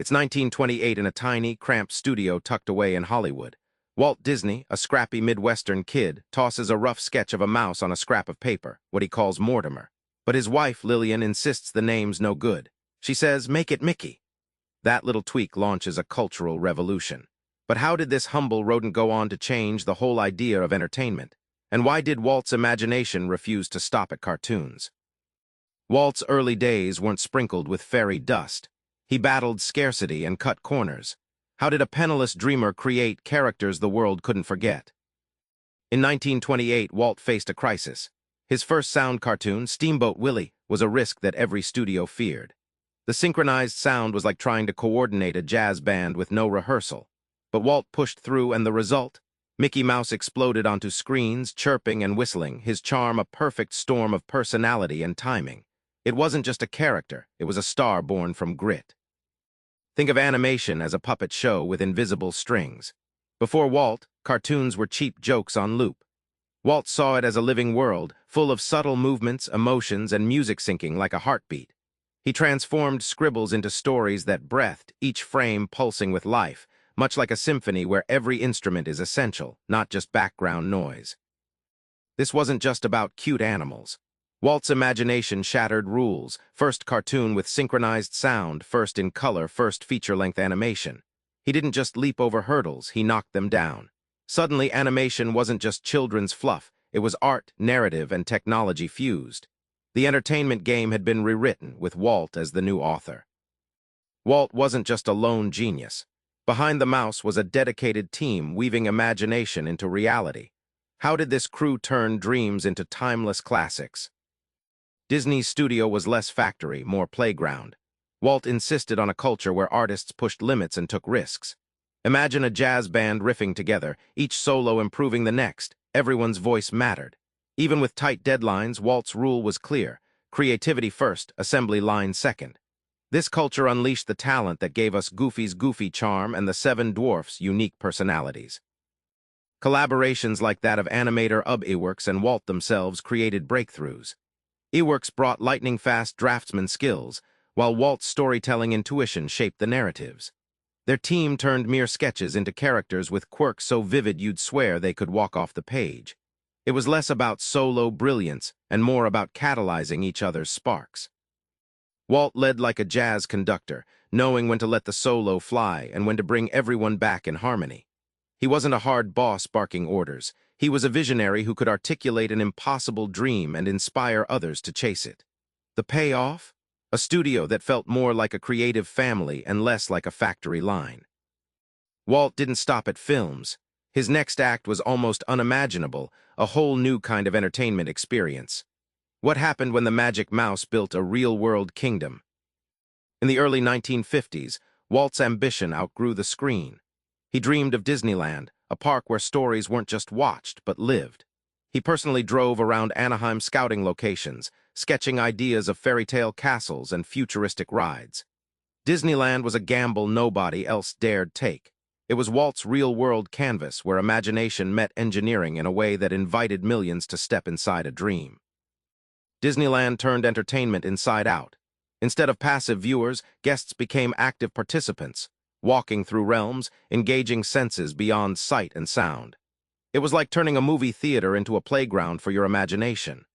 It's 1928 in a tiny, cramped studio tucked away in Hollywood. Walt Disney, a scrappy Midwestern kid, tosses a rough sketch of a mouse on a scrap of paper, what he calls Mortimer. But his wife, Lillian, insists the name's no good. She says, "Make it Mickey." That little tweak launches a cultural revolution. But how did this humble rodent go on to change the whole idea of entertainment? And why did Walt's imagination refuse to stop at cartoons? Walt's early days weren't sprinkled with fairy dust. He battled scarcity and cut corners. How did a penniless dreamer create characters the world couldn't forget? In 1928, Walt faced a crisis. His first sound cartoon, Steamboat Willie, was a risk that every studio feared. The synchronized sound was like trying to coordinate a jazz band with no rehearsal. But Walt pushed through, and the result? Mickey Mouse exploded onto screens, chirping and whistling, his charm a perfect storm of personality and timing. It wasn't just a character, it was a star born from grit. Think of animation as a puppet show with invisible strings. Before Walt, cartoons were cheap jokes on loop. Walt saw it as a living world, full of subtle movements, emotions, and music syncing like a heartbeat. He transformed scribbles into stories that breathed, each frame pulsing with life, much like a symphony where every instrument is essential, not just background noise. This wasn't just about cute animals. Walt's imagination shattered rules, first cartoon with synchronized sound, first in color, first feature-length animation. He didn't just leap over hurdles, he knocked them down. Suddenly, animation wasn't just children's fluff, it was art, narrative, and technology fused. The entertainment game had been rewritten, with Walt as the new author. Walt wasn't just a lone genius. Behind the mouse was a dedicated team weaving imagination into reality. How did this crew turn dreams into timeless classics? Disney's studio was less factory, more playground. Walt insisted on a culture where artists pushed limits and took risks. Imagine a jazz band riffing together, each solo improving the next. Everyone's voice mattered. Even with tight deadlines, Walt's rule was clear: creativity first, assembly line second. This culture unleashed the talent that gave us Goofy's goofy charm and the Seven Dwarfs' unique personalities. Collaborations like that of animator Iwerks and Walt themselves created breakthroughs. Iwerks brought lightning-fast draftsman skills, while Walt's storytelling intuition shaped the narratives. Their team turned mere sketches into characters with quirks so vivid you'd swear they could walk off the page. It was less about solo brilliance and more about catalyzing each other's sparks. Walt led like a jazz conductor, knowing when to let the solo fly and when to bring everyone back in harmony. He wasn't a hard boss barking orders. He was a visionary who could articulate an impossible dream and inspire others to chase it. The payoff? A studio that felt more like a creative family and less like a factory line. Walt didn't stop at films. His next act was almost unimaginable, a whole new kind of entertainment experience. What happened when the Magic Mouse built a real-world kingdom? In the early 1950s, Walt's ambition outgrew the screen. He dreamed of Disneyland, a park where stories weren't just watched, but lived. He personally drove around Anaheim scouting locations, sketching ideas of fairy tale castles and futuristic rides. Disneyland was a gamble nobody else dared take. It was Walt's real-world canvas where imagination met engineering in a way that invited millions to step inside a dream. Disneyland turned entertainment inside out. Instead of passive viewers, guests became active participants, walking through realms, engaging senses beyond sight and sound. It was like turning a movie theater into a playground for your imagination.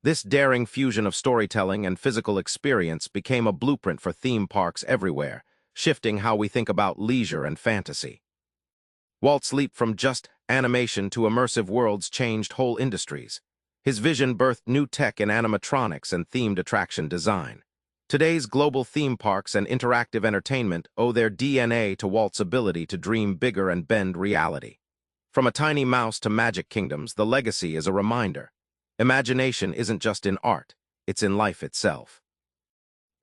This daring fusion of storytelling and physical experience became a blueprint for theme parks everywhere, shifting how we think about leisure and fantasy. Walt's leap from just animation to immersive worlds changed whole industries. His vision birthed new tech in animatronics and themed attraction design. Today's global theme parks and interactive entertainment owe their DNA to Walt's ability to dream bigger and bend reality. From a tiny mouse to magic kingdoms, the legacy is a reminder. Imagination isn't just in art, it's in life itself.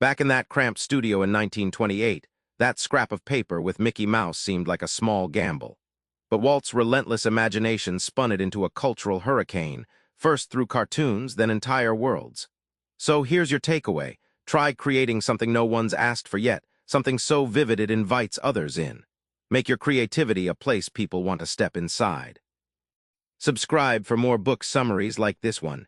Back in that cramped studio in 1928, that scrap of paper with Mickey Mouse seemed like a small gamble. But Walt's relentless imagination spun it into a cultural hurricane, first through cartoons, then entire worlds. So here's your takeaway. Try creating something no one's asked for yet, something so vivid it invites others in. Make your creativity a place people want to step inside. Subscribe for more book summaries like this one.